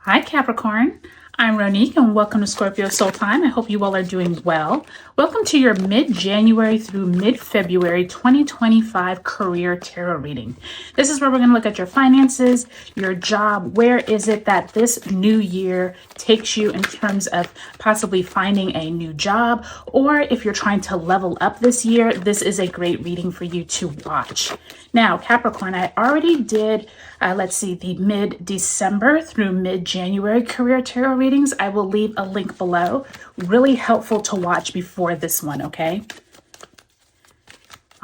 Hi Capricorn, I'm Ronique and welcome to Scorpio Soul Time. I hope you all are doing well. Welcome to your mid-January through mid-February 2025 career tarot reading. This is where we're going to look at your finances, your job. Where is it that this new year takes you in terms of possibly finding a new job, or if you're trying to level up this year, this is a great reading for you to watch. Now, Capricorn, I already did, the mid-December through mid-January career tarot readings. I will leave a link below. Really helpful to watch before this one, okay?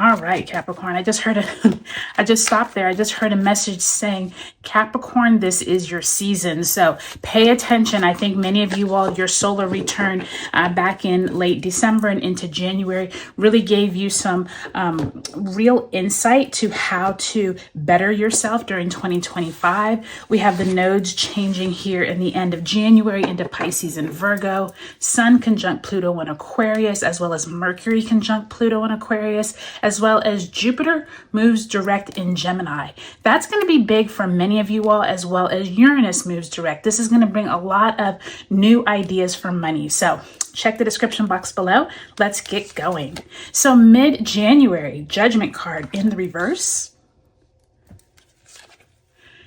All right, Capricorn, I just stopped there. I just heard a message saying, Capricorn, this is your season. So pay attention. I think many of you all, your solar return back in late December and into January really gave you some real insight to how to better yourself during 2025. We have the nodes changing here in the end of January into Pisces and Virgo, Sun conjunct Pluto in Aquarius, as well as Mercury conjunct Pluto in Aquarius, as well as Jupiter moves direct in Gemini. That's going to be big for many of you all, as well as Uranus moves direct. This is going to bring a lot of new ideas for money. So check the description box below. Let's get going. So mid-January, Judgment card in the reverse,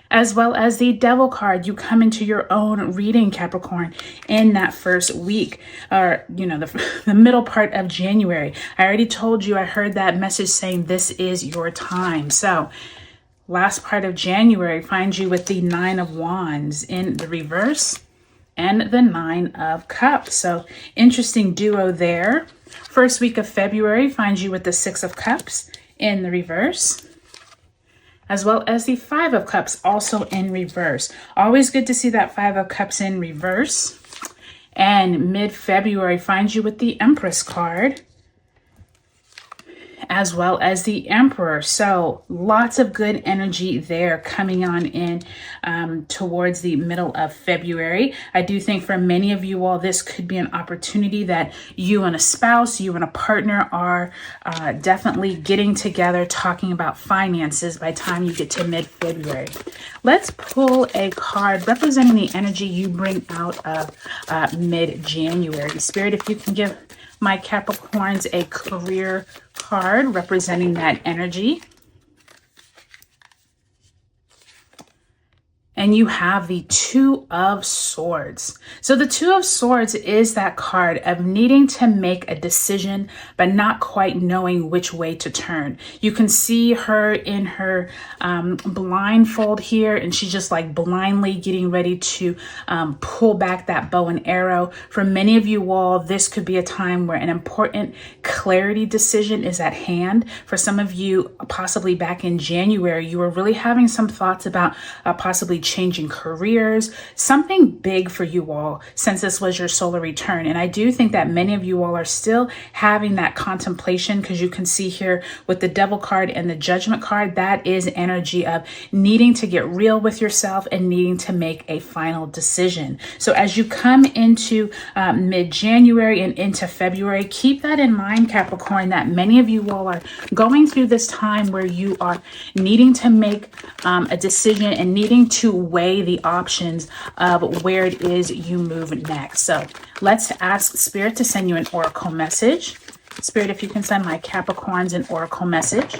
as well as the Devil card. You come into your own reading, Capricorn, in that first week, or, the middle part of January. I already told you, I heard that message saying this is your time. So last part of January finds you with the Nine of Wands in the reverse and the Nine of Cups. So interesting duo there. First week of February finds you with the Six of Cups in the reverse, as well as the Five of Cups also in reverse. Always good to see that Five of Cups in reverse. And mid-February finds you with the Empress card, as well as the Emperor. So lots of good energy there coming on in towards the middle of February. I do think for many of you all, this could be an opportunity that you and a spouse, you and a partner are definitely getting together, talking about finances by the time you get to mid-February. Let's pull a card representing the energy you bring out of mid-January. Spirit, if you can give my Capricorns a career card representing that energy. And you have the Two of Swords. So the Two of Swords is that card of needing to make a decision, but not quite knowing which way to turn. You can see her in her blindfold here, and she's just like blindly getting ready to pull back that bow and arrow. For many of you all, this could be a time where an important clarity decision is at hand. For some of you, possibly back in January, you were really having some thoughts about possibly changing careers, something big for you all since this was your solar return. And I do think that many of you all are still having that contemplation, because you can see here with the Devil card and the Judgment card, that is energy of needing to get real with yourself and needing to make a final decision. So as you come into mid-January and into February, keep that in mind, Capricorn, that many of you all are going through this time where you are needing to make a decision and needing to weigh the options of where it is you move next. So let's ask Spirit to send you an oracle message. Spirit, if you can send my Capricorns an oracle message.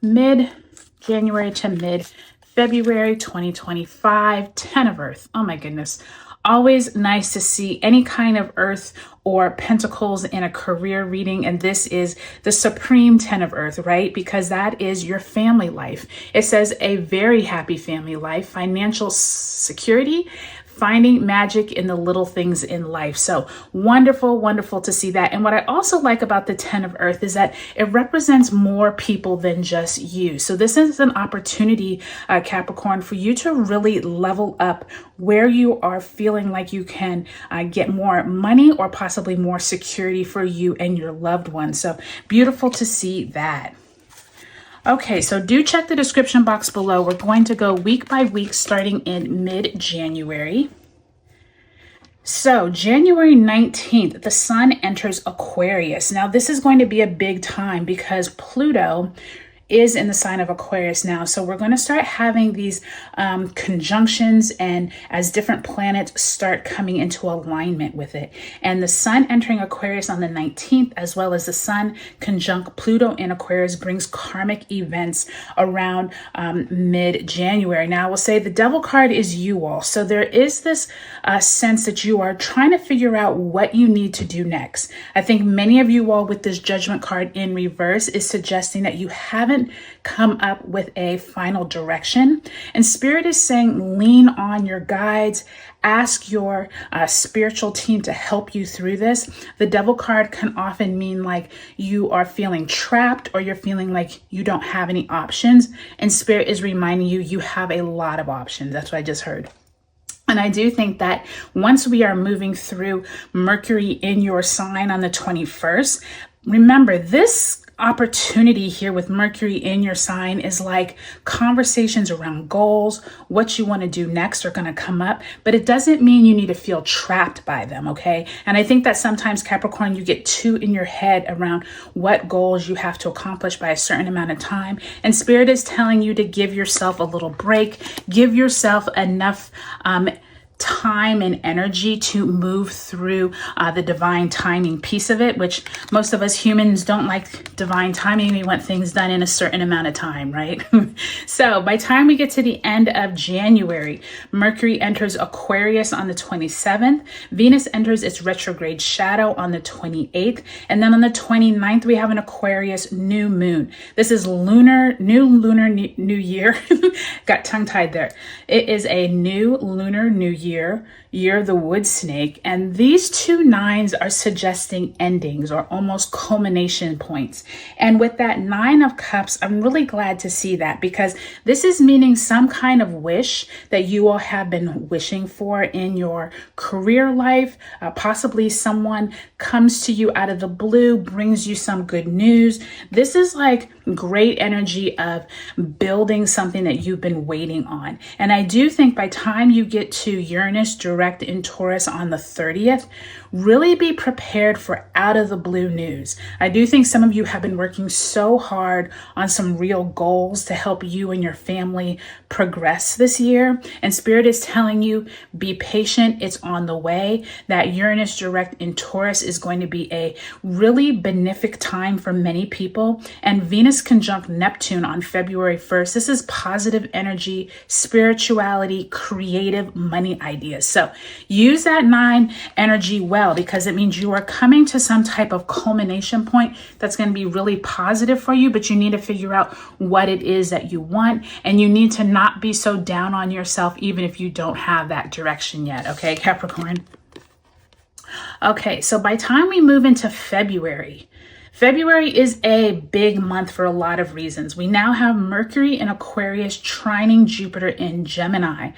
Mid-January to mid-February 2025, 10 of Earth. Oh my goodness. Always nice to see any kind of Earth or Pentacles in a career reading. And this is the supreme 10 of Earth, right? Because that is your family life. It says a very happy family life, financial security, finding magic in the little things in life. So wonderful, wonderful to see that. And what I also like about the 10 of Earth is that it represents more people than just you. So this is an opportunity, Capricorn, for you to really level up where you are feeling like you can get more money or possibly more security for you and your loved ones. So beautiful to see that. Okay, so do check the description box below. We're going to go week by week starting in mid-January. So January 19th, the sun enters Aquarius. Now this is going to be a big time because Pluto is in the sign of Aquarius now. So we're going to start having these conjunctions, and as different planets start coming into alignment with it. And the sun entering Aquarius on the 19th, as well as the sun conjunct Pluto in Aquarius, brings karmic events around mid-January. Now I will say the devil card is you all. So there is this sense that you are trying to figure out what you need to do next. I think many of you all with this judgment card in reverse is suggesting that you haven't come up with a final direction. And Spirit is saying, lean on your guides, ask your spiritual team to help you through this. The devil card can often mean like you are feeling trapped, or you're feeling like you don't have any options. And Spirit is reminding you, you have a lot of options. That's what I just heard. And I do think that once we are moving through Mercury in your sign on the 21st, remember this opportunity here with Mercury in your sign is like conversations around goals, what you want to do next are going to come up, but it doesn't mean you need to feel trapped by them, okay? And I think that sometimes, Capricorn, you get too in your head around what goals you have to accomplish by a certain amount of time. And Spirit is telling you to give yourself a little break, give yourself enough time and energy to move through the divine timing piece of it, which most of us humans don't like divine timing. We want things done in a certain amount of time, right? So by the time we get to the end of January, Mercury enters Aquarius on the 27th. Venus enters its retrograde shadow on the 28th. And then on the 29th, we have an Aquarius new moon. This is new lunar new year. Got tongue tied there. It is a new lunar new year of the wood snake, and these two nines are suggesting endings or almost culmination points. And with that 9 of cups, I'm really glad to see that, because this is meaning some kind of wish that you all have been wishing for in your career life. Possibly someone comes to you out of the blue, brings you some good news. This is like great energy of building something that you've been waiting on. And I do think by time you get to Uranus direct in Taurus on the 30th, really be prepared for out of the blue news. I do think some of you have been working so hard on some real goals to help you and your family progress this year. And Spirit is telling you, be patient. It's on the way. That Uranus direct in Taurus is going to be a really benefic time for many people. And Venus conjunct Neptune on February 1st. This is positive energy, spirituality, creative money ideas. So use that 9 energy well, because it means you are coming to some type of culmination point that's going to be really positive for you, but you need to figure out what it is that you want, and you need to not be so down on yourself even if you don't have that direction yet, okay, Capricorn? Okay, so by the time we move into February is a big month for a lot of reasons. We now have Mercury in Aquarius trining Jupiter in Gemini.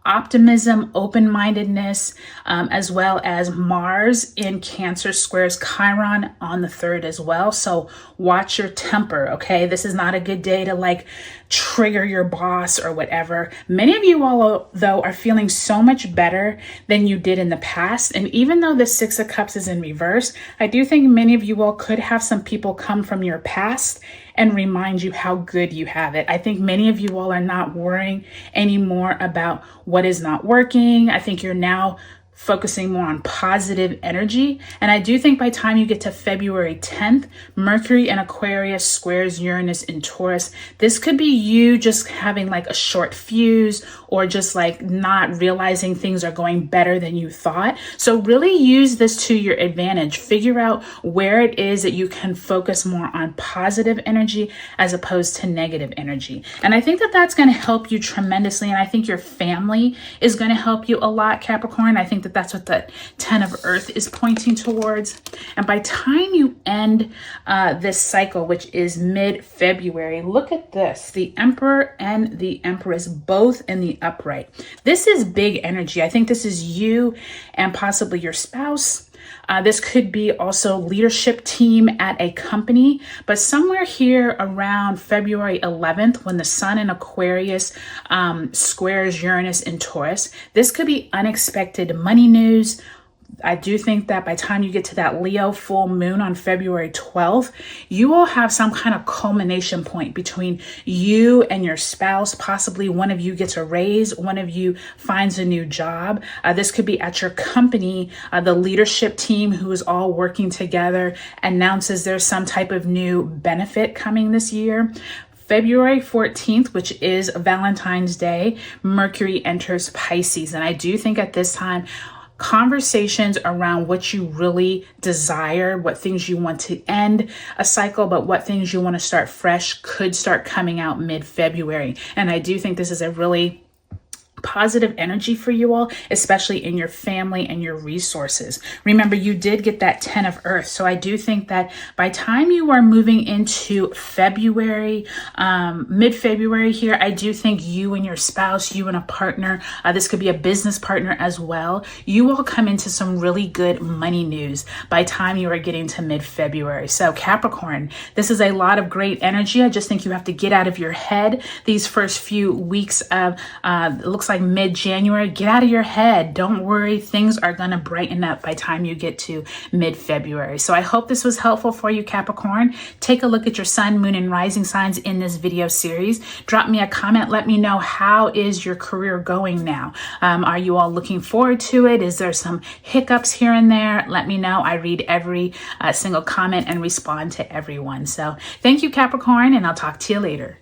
Optimism, open-mindedness, as well as Mars in Cancer squares Chiron on the 3rd as well. So watch your temper, okay? This is not a good day to like trigger your boss or whatever. Many of you all, though, are feeling so much better than you did in the past. And even though the 6 of Cups is in reverse, I do think many of you all could have some people come from your past and remind you how good you have it. I think many of you all are not worrying anymore about what is not working. I think you're now focusing more on positive energy. And I do think by the time you get to February 10th, Mercury in Aquarius squares Uranus in Taurus. This could be you just having like a short fuse, or just like not realizing things are going better than you thought. So really use this to your advantage. Figure out where it is that you can focus more on positive energy as opposed to negative energy. And I think that that's going to help you tremendously. And I think your family is going to help you a lot, Capricorn. I think that that's what the 10 of Earth is pointing towards. And by time you end this cycle, which is mid-February, look at this. The Emperor and the Empress both in the upright. This is big energy. I think this is you and possibly your spouse. This could be also leadership team at a company, but somewhere here around February 11th, when the sun in Aquarius squares Uranus in Taurus, this could be unexpected money news, I do think that by the time you get to that Leo full moon on February 12th, you will have some kind of culmination point between you and your spouse. Possibly one of you gets a raise, one of you finds a new job. This could be at your company. The leadership team who is all working together announces there's some type of new benefit coming this year. February 14th, which is Valentine's Day, Mercury enters Pisces. And I do think at this time, conversations around what you really desire, what things you want to end a cycle, but what things you want to start fresh could start coming out mid-February. And I do think this is a really positive energy for you all, especially in your family and your resources. Remember, you did get that 10 of Earth. So I do think that by time you are moving into February, mid-February here, I do think you and your spouse, you and a partner, this could be a business partner as well, you will come into some really good money news by time you are getting to mid-February. So Capricorn, this is a lot of great energy. I just think you have to get out of your head these first few weeks of, it looks like mid-January. Get out of your head. Don't worry. Things are going to brighten up by time you get to mid-February. So I hope this was helpful for you, Capricorn. Take a look at your sun, moon, and rising signs in this video series. Drop me a comment. Let me know, how is your career going now? Are you all looking forward to it? Is there some hiccups here and there? Let me know. I read every single comment and respond to everyone. So thank you, Capricorn, and I'll talk to you later.